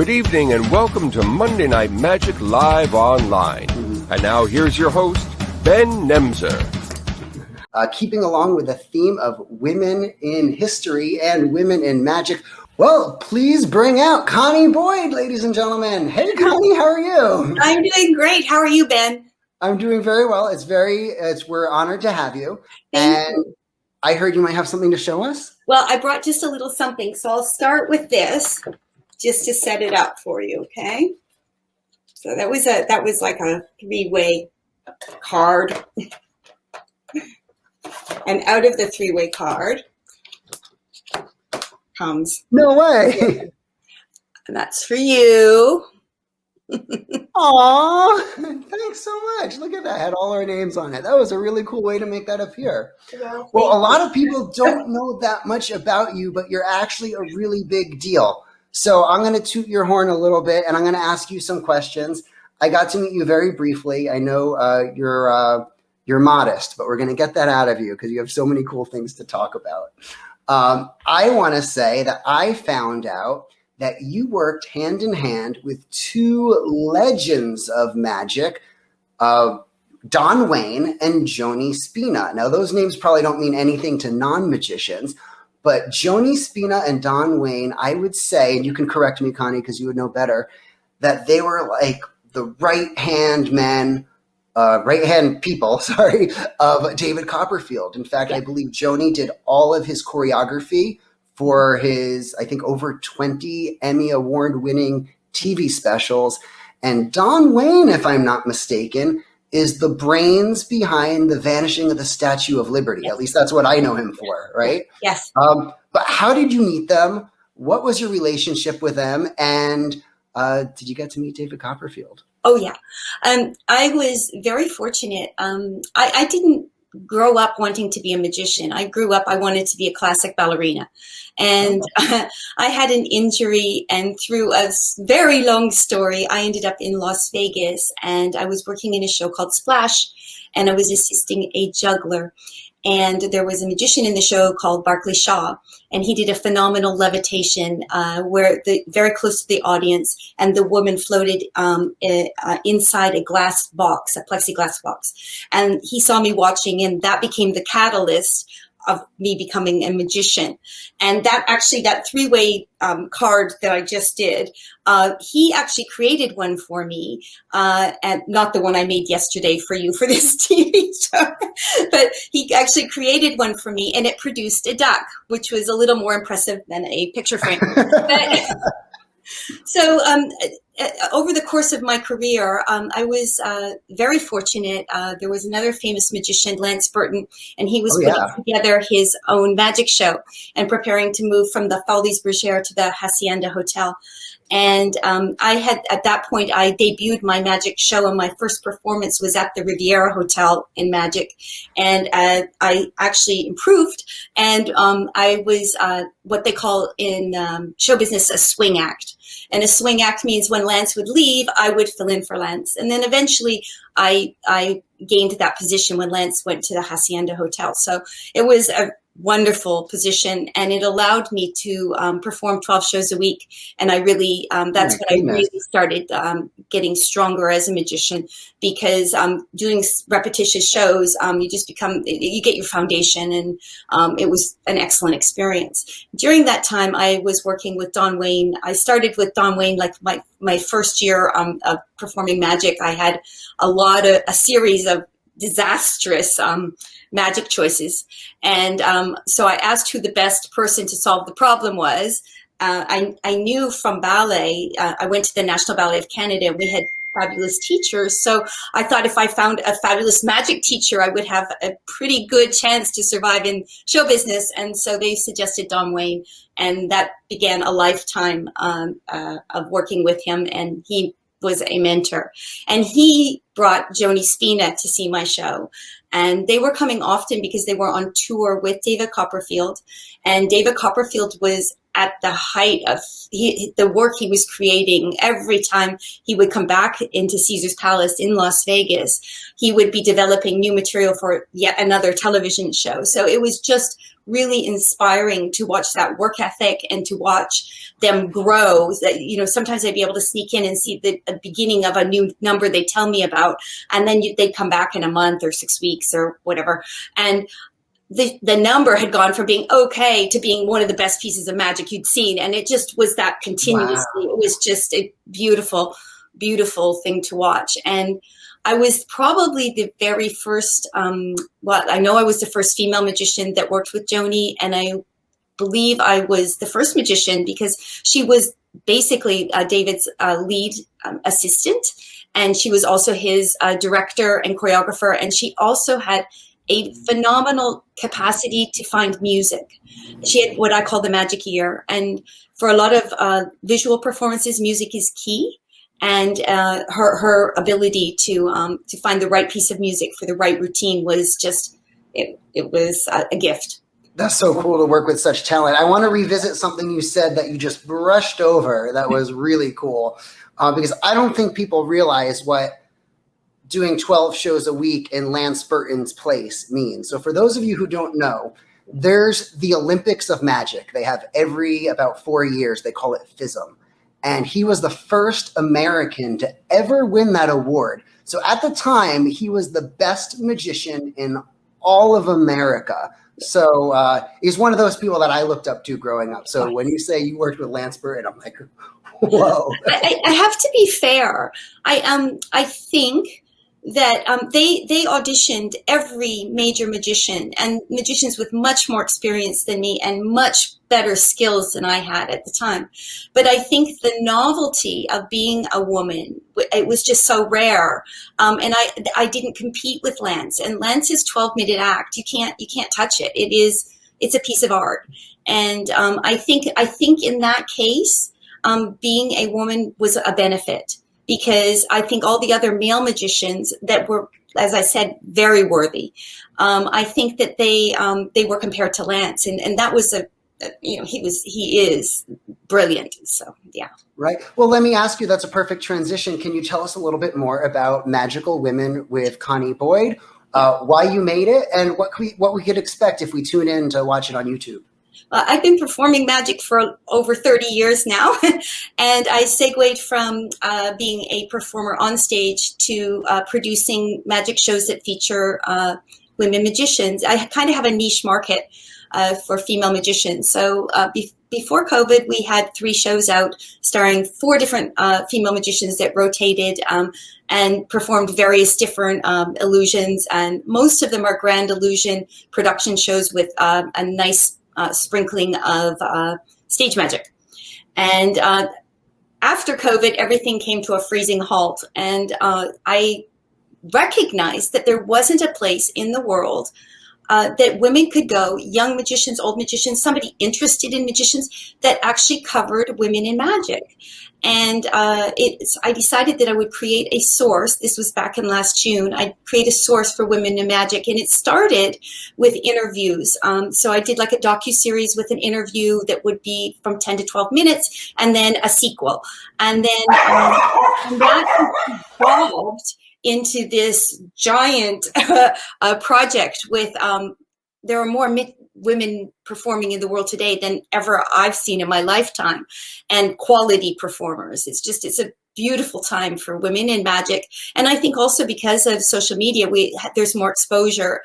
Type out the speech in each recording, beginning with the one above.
Good evening and welcome to Monday Night Magic Live Online. And now here's your host, Ben Nemzer. Keeping along with the theme of women in history and women in magic, well, please bring out Connie Boyd, ladies and gentlemen. Hey, Connie, how are you? I'm doing great. How are you, Ben? I'm doing very well. We're honored to have you. Thank you. I heard you might have something to show us. Well, I brought just a little something, so I'll start with this just to set it up for you, okay? So that was like a three-way card. And out of the three-way card comes... No way! And that's for you. Aw, thanks so much. Look at that. Had all our names on it. That was a really cool way to make that appear. Well, a lot of people don't know that much about you, but you're actually a really big deal. So I'm going to toot your horn a little bit, and I'm going to ask you some questions. I got to meet you very briefly. I know you're modest, but we're going to get that out of you because you have so many cool things to talk about. I want to say that I found out that you worked hand in hand with two legends of magic, Don Wayne and Joni Spina. Now, those names probably don't mean anything to non-magicians, but Joni Spina and Don Wayne, I would say, and you can correct me, Connie, because you would know better, that they were like the right-hand people, of David Copperfield. In fact, I believe Joni did all of his choreography for his, I think, over 20 Emmy Award-winning TV specials. And Don Wayne, if I'm not mistaken, is the brains behind the vanishing of the Statue of Liberty. Yes. At least that's what I know him for, right? Yes. But how did you meet them? What was your relationship with them? And did you get to meet David Copperfield? Oh, yeah. I was very fortunate. I didn't grow up wanting to be a magician. I wanted to be a classic ballerina. And I had an injury, and through a very long story, I ended up in Las Vegas, and I was working in a show called Splash, and I was assisting a juggler. And there was a magician in the show called Barclay Shaw, and he did a phenomenal levitation very close to the audience, and the woman floated inside a glass box, a plexiglass box. And he saw me watching, and that became the catalyst of me becoming a magician. And that three-way card that I just did, he actually created one for me, and not the one I made yesterday for you for this TV show, but he actually created one for me, and it produced a duck, which was a little more impressive than a picture frame. So over the course of my career, I was very fortunate. There was another famous magician, Lance Burton, and he was putting together his own magic show and preparing to move from the Folies Bergère to the Hacienda Hotel. And at that point, I debuted my magic show, and my first performance was at the Riviera Hotel in Magic. And I actually improved, and I was what they call in show business a swing act. And a swing act means when Lance would leave, I would fill in for Lance. And then eventually I gained that position when Lance went to the Hacienda Hotel. So it was a wonderful position, and it allowed me to perform 12 shows a week. And I really, that's when I really started getting stronger as a magician, because doing repetitious shows, you get your foundation, and it was an excellent experience. During that time, I was working with Don Wayne. I started with Don Wayne, like my first year of performing magic. I had a series of disastrous magic choices. And so I asked who the best person to solve the problem was. I knew from ballet, I went to the National Ballet of Canada, and we had fabulous teachers. So I thought if I found a fabulous magic teacher, I would have a pretty good chance to survive in show business. And so they suggested Don Wayne, and that began a lifetime of working with him. And he was a mentor, and he brought Joni Spina to see my show. And they were coming often because they were on tour with David Copperfield. And David Copperfield was at the height of the work he was creating. Every time he would come back into Caesar's Palace in Las Vegas, he would be developing new material for yet another television show. So it was just really inspiring to watch that work ethic and to watch them grow. Sometimes I'd be able to sneak in and see the beginning of a new number they tell me about, and then they'd come back in a month or 6 weeks or whatever. And the number had gone from being okay to being one of the best pieces of magic you'd seen. And it just was that continuously. Wow. It was just a beautiful, beautiful thing to watch. And I was probably the very first, I know I was the first female magician that worked with Joni, and I believe I was the first magician because she was basically David's lead assistant, and she was also his director and choreographer, and she also had a phenomenal capacity to find music. She had what I call the magic ear, and for a lot of visual performances, music is key. And her ability to find the right piece of music for the right routine was just, it was a gift. That's so cool to work with such talent. I want to revisit something you said that you just brushed over that was really cool, because I don't think people realize what doing 12 shows a week in Lance Burton's place means. So for those of you who don't know, there's the Olympics of Magic. They have every about 4 years. They call it FISM. And he was the first American to ever win that award. So at the time, he was the best magician in all of America. So he's one of those people that I looked up to growing up. So when you say you worked with Lance Burton, I'm like, whoa. I have to be fair. I think that they auditioned every major magician, and magicians with much more experience than me and much better skills than I had at the time. But I think the novelty of being a woman, it was just so rare. And I didn't compete with Lance, and Lance's 12-minute act, you can't touch it. It's a piece of art. And I think in that case, being a woman was a benefit, because I think all the other male magicians that were, as I said, very worthy, I think that they were compared to Lance, and that was he is brilliant. So yeah. Right. Well, let me ask you, that's a perfect transition. Can you tell us a little bit more about Magical Women with Connie Boyd, why you made it, and what we could expect if we tune in to watch it on YouTube? I've been performing magic for over 30 years now, and I segued from being a performer on stage to producing magic shows that feature women magicians. I kind of have a niche market for female magicians. So before COVID, we had 3 shows out starring 4 different female magicians that rotated and performed various different illusions, and most of them are grand illusion production shows with a nice sprinkling of stage magic. And after COVID, everything came to a freezing halt. And I recognized that there wasn't a place in the world that women could go, young magicians, old magicians, somebody interested in magicians, that actually covered women in magic. And I decided that I would create a source. This was back in last June. I'd create a source for women in magic. And it started with interviews. So I did like a docuseries with an interview that would be from 10 to 12 minutes, and then a sequel. And then and that evolved into this giant project with, there are more women performing in the world today than ever I've seen in my lifetime, and quality performers. It's a beautiful time for women in magic. And I think also because of social media, there's more exposure.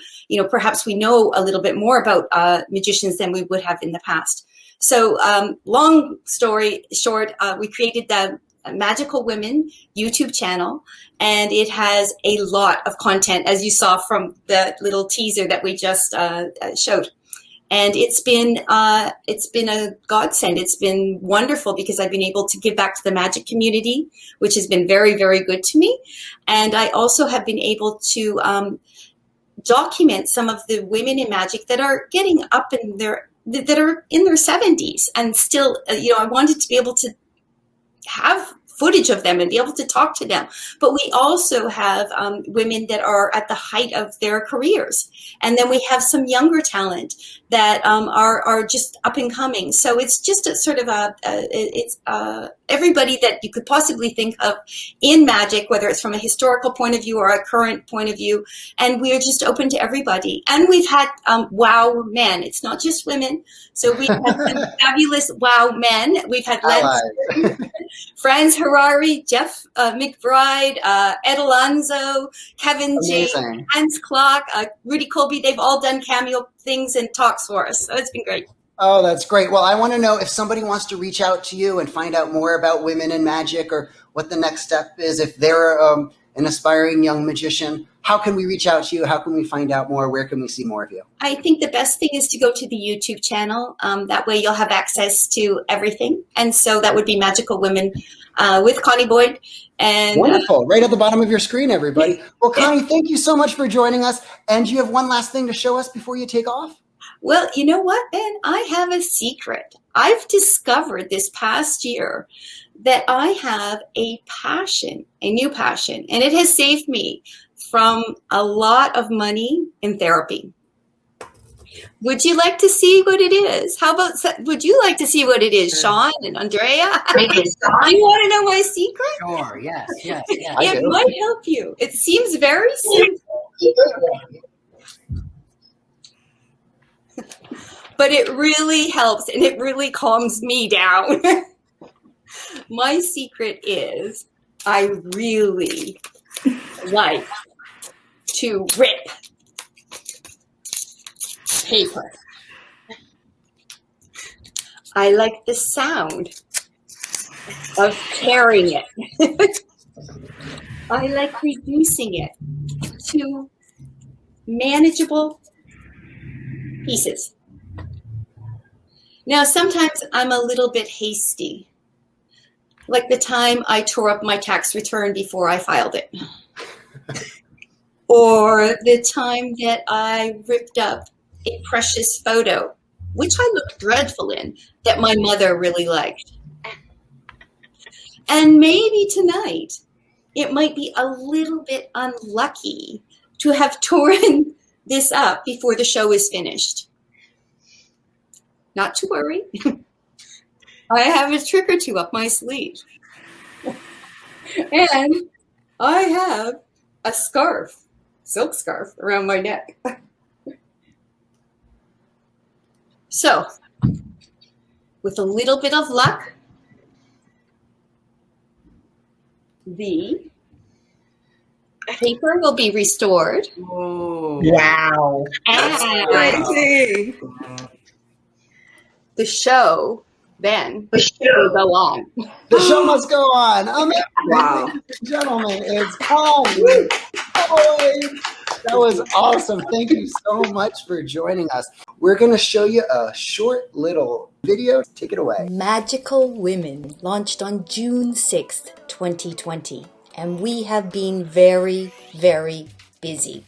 Perhaps we know a little bit more about magicians than we would have in the past. So long story short, we created the Magical Women YouTube channel, and it has a lot of content, as you saw from the little teaser that we just showed. And it's been a godsend. It's been wonderful because I've been able to give back to the magic community, which has been very, very good to me. And I also have been able to document some of the women in magic that are getting up that are in their 70s, and still, I wanted to be able to have footage of them and be able to talk to them. But we also have women that are at the height of their careers. And then we have some younger talent that are just up and coming. So it's just a sort of everybody that you could possibly think of in magic, whether it's from a historical point of view or a current point of view. And we are just open to everybody. And we've had wow men. It's not just women. So we've had some fabulous wow men. We've had Franz Harari, Jeff McBride, Ed Alonzo, Kevin James, Hans Klock, Rudy Colby. They've all done cameo things and talks for us. So it's been great. Oh, that's great. Well, I want to know if somebody wants to reach out to you and find out more about women in magic or what the next step is. If they're an aspiring young magician, how can we reach out to you? How can we find out more? Where can we see more of you? I think the best thing is to go to the YouTube channel. That way you'll have access to everything. And so that would be Magical Women with Connie Boyd. And wonderful. Right at the bottom of your screen, everybody. Well, Connie, thank you so much for joining us. And do you have one last thing to show us before you take off? Well, you know what, Ben? I have a secret. I've discovered this past year that I have a passion, a new passion, and it has saved me from a lot of money in therapy. Would you like to see what it is? How about, would you like to see what it is, Sean and Andrea? You want to know my secret? Sure, yes. It might help you. It seems very simple. But it really helps and it really calms me down. My secret is I really like to rip paper. I like the sound of tearing it. I like reducing it to manageable pieces. Now, sometimes I'm a little bit hasty, like the time I tore up my tax return before I filed it, or the time that I ripped up a precious photo, which I looked dreadful in, that my mother really liked. And maybe tonight, it might be a little bit unlucky to have torn this up before the show is finished. Not to worry. I have a trick or two up my sleeve. And I have a scarf, silk scarf, around my neck. So, with a little bit of luck, the paper will be restored. Oh, wow. And Crazy. the show then will go on. the show must go on. Wow. Ladies and gentlemen, it's Connie Boyd. That was awesome. Thank you so much for joining us. We're going to show you a short little video. Take it away. Magical Women launched on June 6th, 2020, and we have been very, very busy.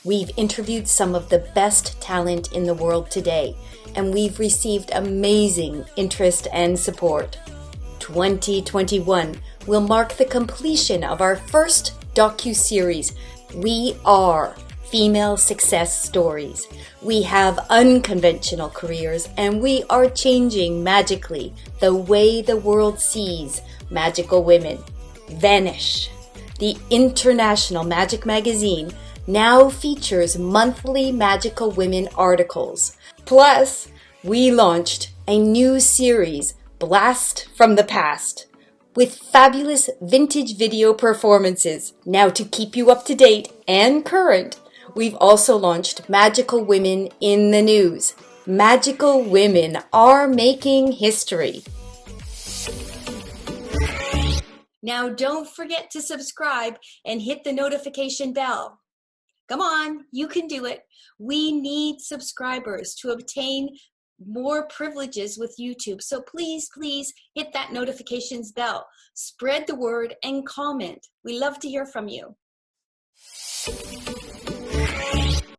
We've interviewed some of the best talent in the world today, and we've received amazing interest and support. 2021 will mark the completion of our first docu-series, We Are Female Success Stories. We have unconventional careers, and we are changing magically the way the world sees magical women. Vanish, the international magic magazine, now features monthly magical women articles. Plus, we launched a new series, Blast from the Past, with fabulous vintage video performances. Now, to keep you up to date and current, we've also launched Magical Women in the News. Magical women are making history. Now, don't forget to subscribe and hit the notification bell. Come on, you can do it. We need subscribers to obtain more privileges with YouTube. So please, please hit that notifications bell. Spread the word and comment. We love to hear from you.